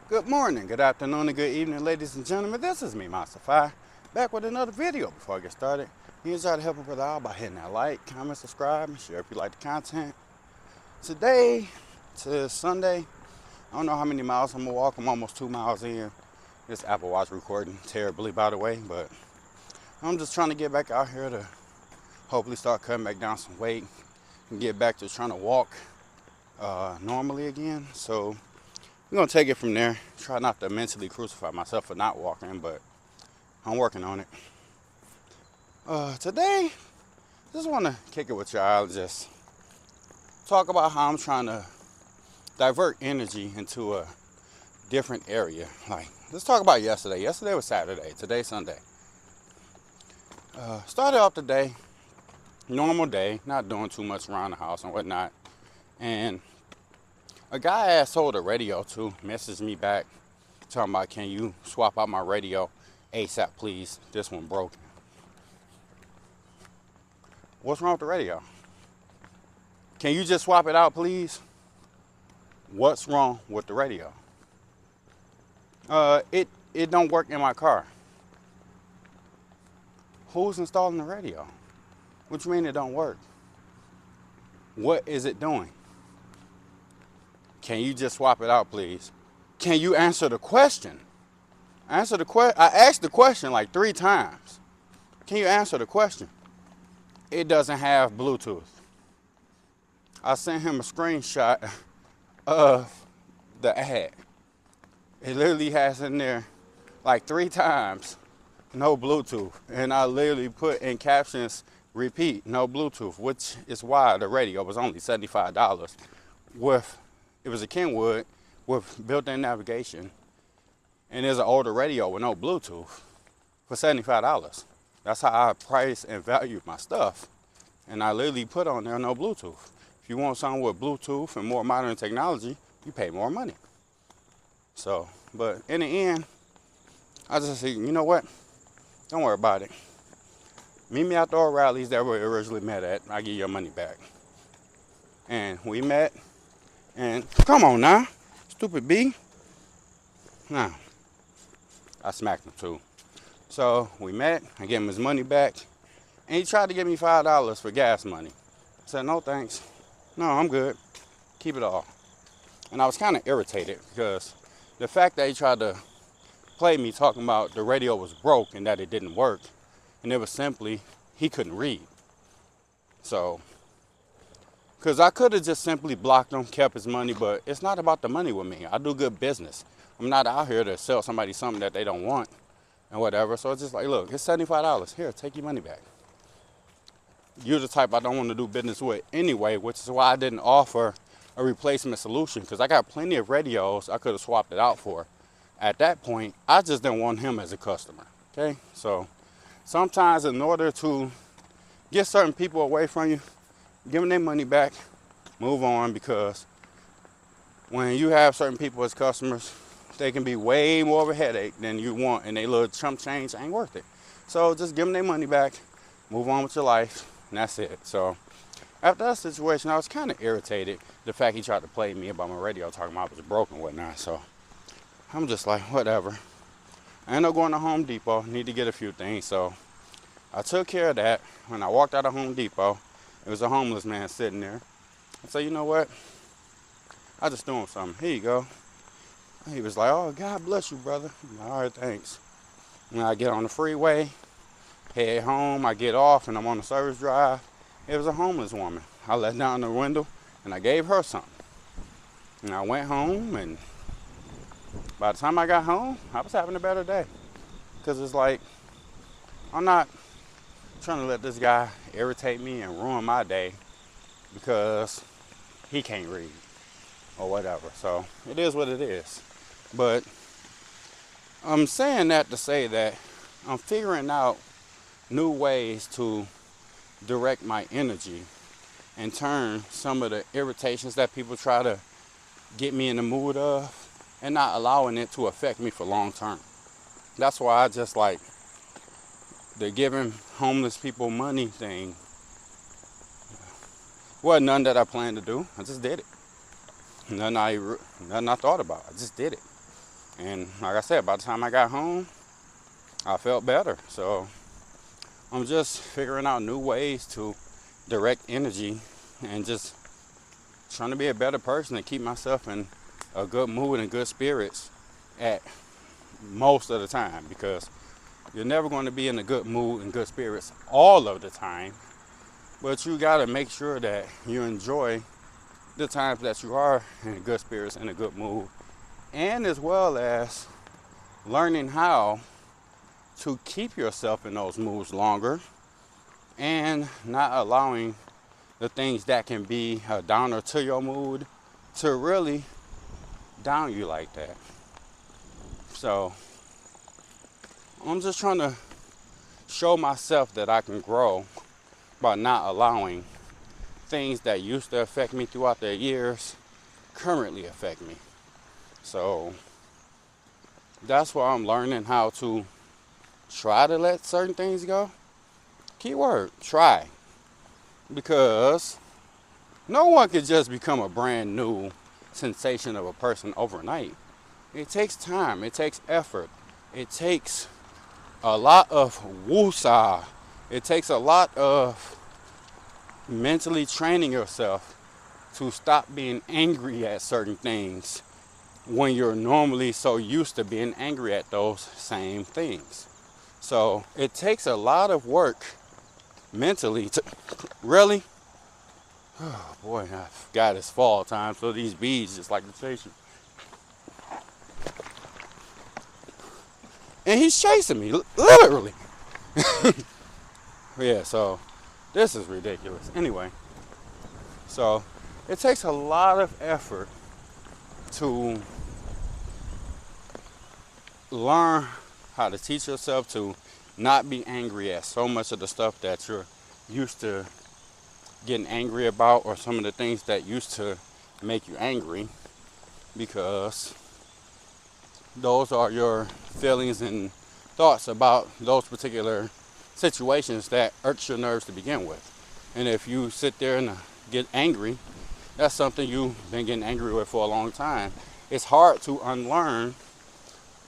Good morning, good afternoon, and good evening, ladies and gentlemen. This is me, Master Fi, back with another video. Before I get started, here's how to help a brother out by hitting that like, comment, subscribe, and share if you like the content. Today, to Sunday, I don't know how many miles I'm gonna walk. I'm almost 2 miles in. This Apple Watch recording terribly, by the way, but I'm just trying to get back out here to hopefully start cutting back down some weight and get back to trying to walk normally again. So we're gonna take it from there. Try not to mentally crucify myself for not walking, but I'm working on it. Today, just want to kick it with y'all. Just talk about how I'm trying to divert energy into a different area. Like, let's talk about yesterday. Yesterday was Saturday. Today's Sunday. Started off the day, normal day, not doing too much around the house and whatnot. And a guy I sold a radio to messaged me back talking about, can you swap out my radio ASAP, please? This one broken. What's wrong with the radio? Can you just swap it out, please? What's wrong with the radio? It don't work in my car. Who's installing the radio? What you mean it don't work? What is it doing? Can you just swap it out, please? Can you answer the question? Answer the question. I asked the question like 3 times. Can you answer the question? It doesn't have Bluetooth. I sent him a screenshot of the ad. It literally has in there like 3 times, no Bluetooth. And I literally put in captions, repeat, no Bluetooth, which is why the radio was only $75 it was a Kenwood with built-in navigation. And there's an older radio with no Bluetooth for $75. That's how I price and value my stuff. And I literally put on there no Bluetooth. If you want something with Bluetooth and more modern technology, you pay more money. So, but in the end, I just said, you know what? Don't worry about it. Meet me at the O'Reilly's that we originally met at. I'll give you your money back. And we met. And come on now, stupid B. Nah, I smacked him too. So we met. I gave him his money back. And he tried to give me $5 for gas money. I said, no thanks. No, I'm good. Keep it all. And I was kind of irritated because the fact that he tried to play me talking about the radio was broke and that it didn't work. And it was simply, he couldn't read. So, because I could have just simply blocked him, kept his money, but it's not about the money with me. I do good business. I'm not out here to sell somebody something that they don't want and whatever. So it's just like, look, it's $75. Here, take your money back. You're the type I don't want to do business with anyway, which is why I didn't offer a replacement solution, because I got plenty of radios I could have swapped it out for. At that point, I just didn't want him as a customer, okay? So sometimes in order to get certain people away from you, give them their money back, move on, because when you have certain people as customers, they can be way more of a headache than you want, and they little chump change ain't worth it. So just give them their money back, move on with your life, and that's it. So after that situation, I was kind of irritated. The fact he tried to play me about my radio, talking about it was broken and whatnot. So I'm just like, whatever. I ended up going to Home Depot, need to get a few things. So I took care of that. When I walked out of Home Depot, it was a homeless man sitting there. I said, you know what? I just threw him something. Here you go. He was like, oh, God bless you, brother. I'm like, all right, thanks. And I get on the freeway, head home. I get off, and I'm on the service drive. It was a homeless woman. I let down the window, and I gave her something. And I went home, and by the time I got home, I was having a better day. Because it's like, I'm not trying to let this guy irritate me and ruin my day because he can't read or whatever. So it is what it is. But I'm saying that to say that I'm figuring out new ways to direct my energy and turn some of the irritations that people try to get me in the mood of and not allowing it to affect me for long term. That's why I just like the giving homeless people money thing. Well, none that I planned to do. I just did it. Nothing I thought about. I just did it. And like I said, by the time I got home, I felt better. So I'm just figuring out new ways to direct energy and just trying to be a better person and keep myself in a good mood and good spirits at most of the time, because you're never going to be in a good mood and good spirits all of the time, but you got to make sure that you enjoy the times that you are in good spirits and a good mood, and as well as learning how to keep yourself in those moods longer and not allowing the things that can be a downer to your mood to really down you like that. So I'm just trying to show myself that I can grow by not allowing things that used to affect me throughout the years currently affect me. So that's why I'm learning how to try to let certain things go. Keyword, try. Because no one can just become a brand new sensation of a person overnight. It takes time, it takes effort, it takes a lot of woosah. It takes a lot of mentally training yourself to stop being angry at certain things when you're normally so used to being angry at those same things. So it takes a lot of work mentally to really, oh boy, I forgot it's fall time, so these bees just like to chase you. And he's chasing me, literally. Yeah, so this is ridiculous. Anyway, so it takes a lot of effort to learn how to teach yourself to not be angry at so much of the stuff that you're used to getting angry about, or some of the things that used to make you angry, because those are your feelings and thoughts about those particular situations that irks your nerves to begin with. And if you sit there and get angry, that's something you've been getting angry with for a long time. It's hard to unlearn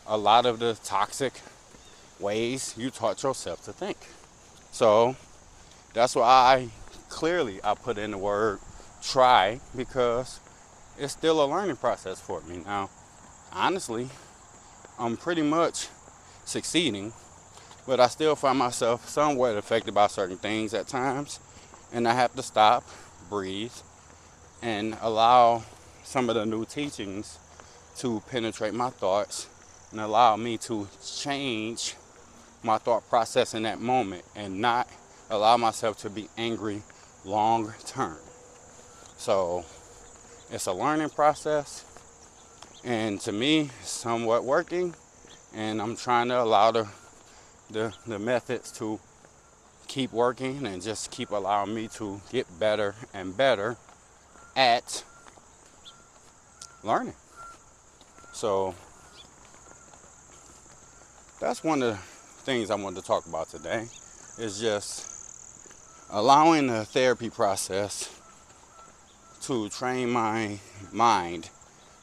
a lot of the toxic ways you taught yourself to think. So that's why I put in the word try, because it's still a learning process for me. Now, honestly, I'm pretty much succeeding, but I still find myself somewhat affected by certain things at times, and I have to stop, breathe, and allow some of the new teachings to penetrate my thoughts and allow me to change my thought process in that moment and not allow myself to be angry long term. So it's a learning process, and to me, it's somewhat working, and I'm trying to allow the methods to keep working and just keep allowing me to get better and better at learning. So that's one of the things I wanted to talk about today, is just allowing the therapy process to train my mind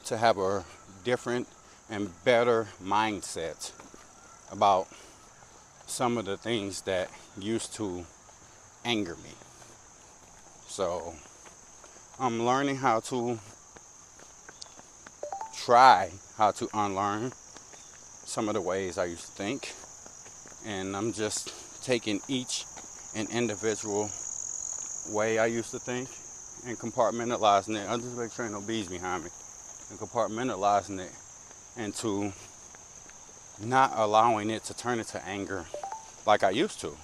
to have a different and better mindset about some of the things that used to anger me. So I'm learning how to try how to unlearn some of the ways I used to think, and I'm just taking each and individual way I used to think and compartmentalizing it. I'm just making sure no bees behind me, and compartmentalizing it into not allowing it to turn into anger like I used to,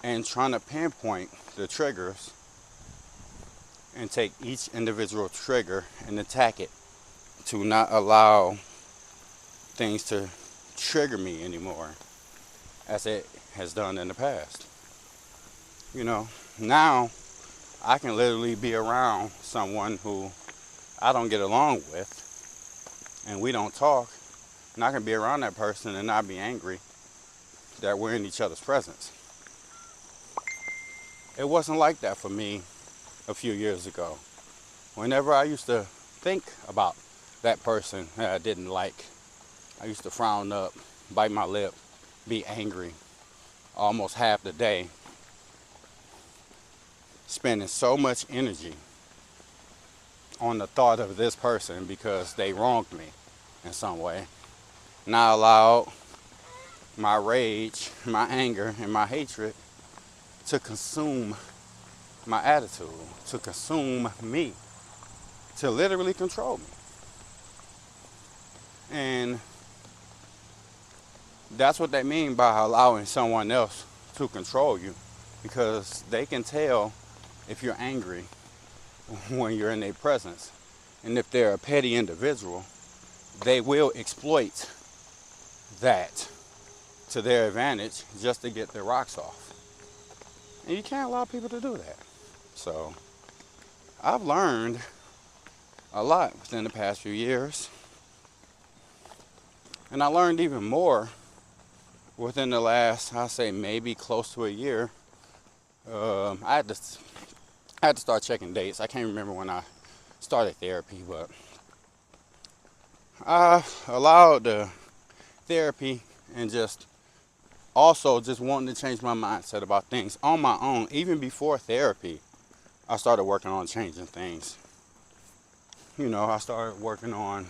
and trying to pinpoint the triggers and take each individual trigger and attack it to not allow things to trigger me anymore as it has done in the past. You know, now I can literally be around someone who I don't get along with and we don't talk, and I can be around that person and not be angry that we're in each other's presence. It wasn't like that for me a few years ago. Whenever I used to think about that person that I didn't like. I used to frown up, bite my lip, be angry almost half the day, spending so much energy on the thought of this person because they wronged me in some way. And I allowed my rage, my anger, and my hatred to consume my attitude, to consume me, to literally control me. And that's what they mean by allowing someone else to control you, because they can tell if you're angry when you're in their presence. And if they're a petty individual, they will exploit that to their advantage just to get their rocks off. And you can't allow people to do that. So I've learned a lot within the past few years. And I learned even more within the last, I say maybe close to a year. I had to start checking dates. I can't remember when I started therapy, but I allowed the therapy and just also just wanting to change my mindset about things on my own. Even before therapy, I started working on changing things. You know, I started working on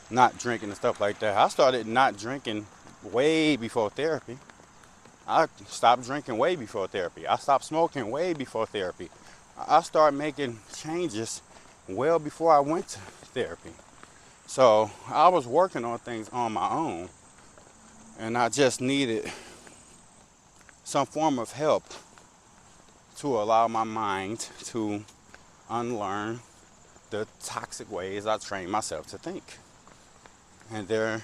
not drinking and stuff like that. I started not drinking way before therapy. I stopped drinking way before therapy. I stopped smoking way before therapy. I started making changes well before I went to therapy. So I was working on things on my own, and I just needed some form of help to allow my mind to unlearn the toxic ways I trained myself to think. And there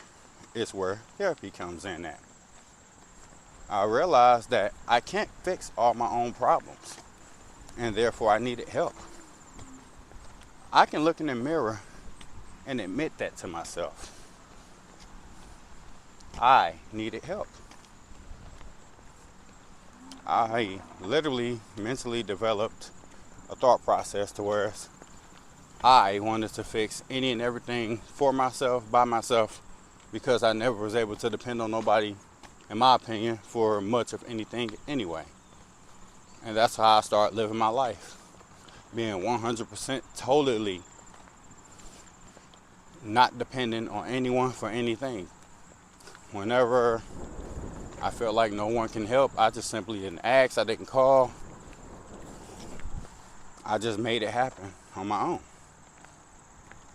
is where therapy comes in at. I realized that I can't fix all my own problems, and therefore I needed help. I can look in the mirror and admit that to myself. I needed help. I literally mentally developed a thought process to where I wanted to fix any and everything for myself, by myself, because I never was able to depend on nobody, in my opinion, for much of anything anyway. And that's how I started living my life, being 100% totally not dependent on anyone for anything. Whenever I felt like no one can help, I just simply didn't ask, I didn't call. I just made it happen on my own.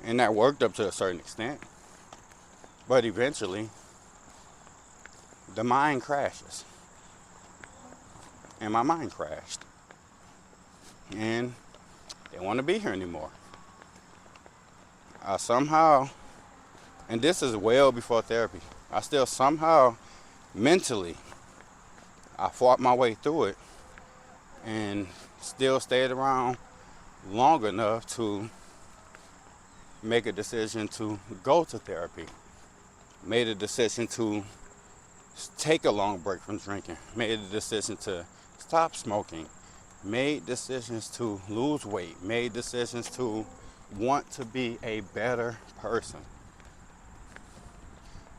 And that worked up to a certain extent. But eventually, the mind crashes. And my mind crashed. And they didn't want to be here anymore. I somehow, and this is well before therapy, I still somehow mentally, I fought my way through it and still stayed around long enough to make a decision to go to therapy. Made a decision to take a long break from drinking. Made a decision to stop smoking. Made decisions to lose weight. Made decisions to want to be a better person.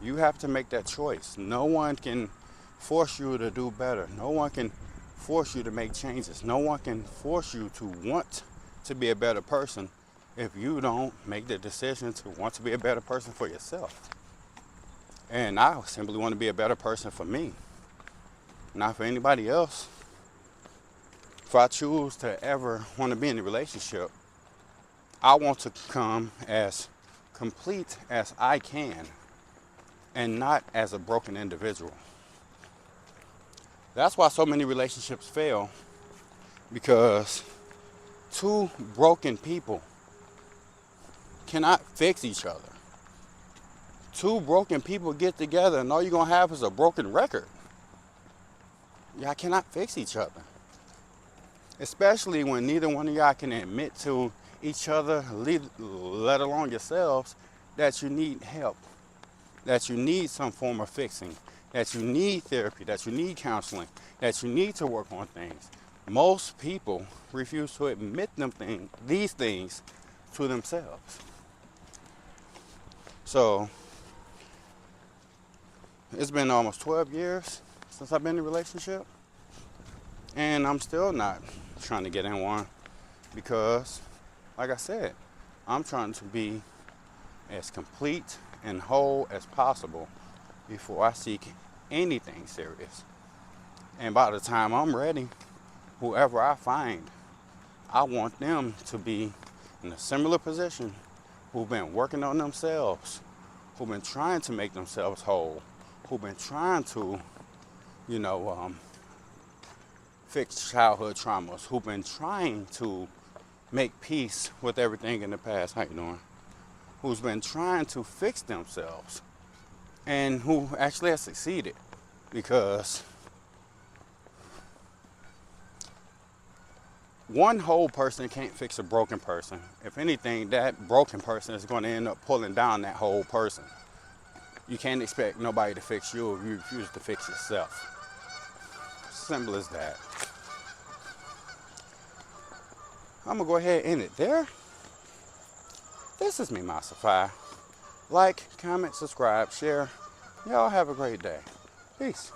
You have to make that choice. No one can force you to do better. No one can force you to make changes. No one can force you to want to be a better person if you don't make the decision to want to be a better person for yourself. And I simply want to be a better person for me, not for anybody else. If I choose to ever want to be in a relationship, I want to come as complete as I can and not as a broken individual. That's why so many relationships fail, because two broken people cannot fix each other. Two broken people get together and all you're going to have is a broken record. Y'all cannot fix each other. Especially when neither one of y'all can admit to each other, let alone yourselves, that you need help, that you need some form of fixing, that you need therapy, that you need counseling, that you need to work on things. Most people refuse to admit these things to themselves. So it's been almost 12 years since I've been in a relationship, and I'm still not trying to get in one because, like I said, I'm trying to be as complete and whole as possible before I seek anything serious. And by the time I'm ready, whoever I find, I want them to be in a similar position, who've been working on themselves, who've been trying to make themselves whole, who've been trying to, you know, fix childhood traumas, who've been trying to make peace with everything in the past. How you doing? Who's been trying to fix themselves and who actually has succeeded, because one whole person can't fix a broken person. If anything, that broken person is going to end up pulling down that whole person. You can't expect nobody to fix you if you refuse to fix yourself. Simple as that. I'm going to go ahead and end it there. This is me, Masafai. Like, comment, subscribe, share. Y'all have a great day. Peace.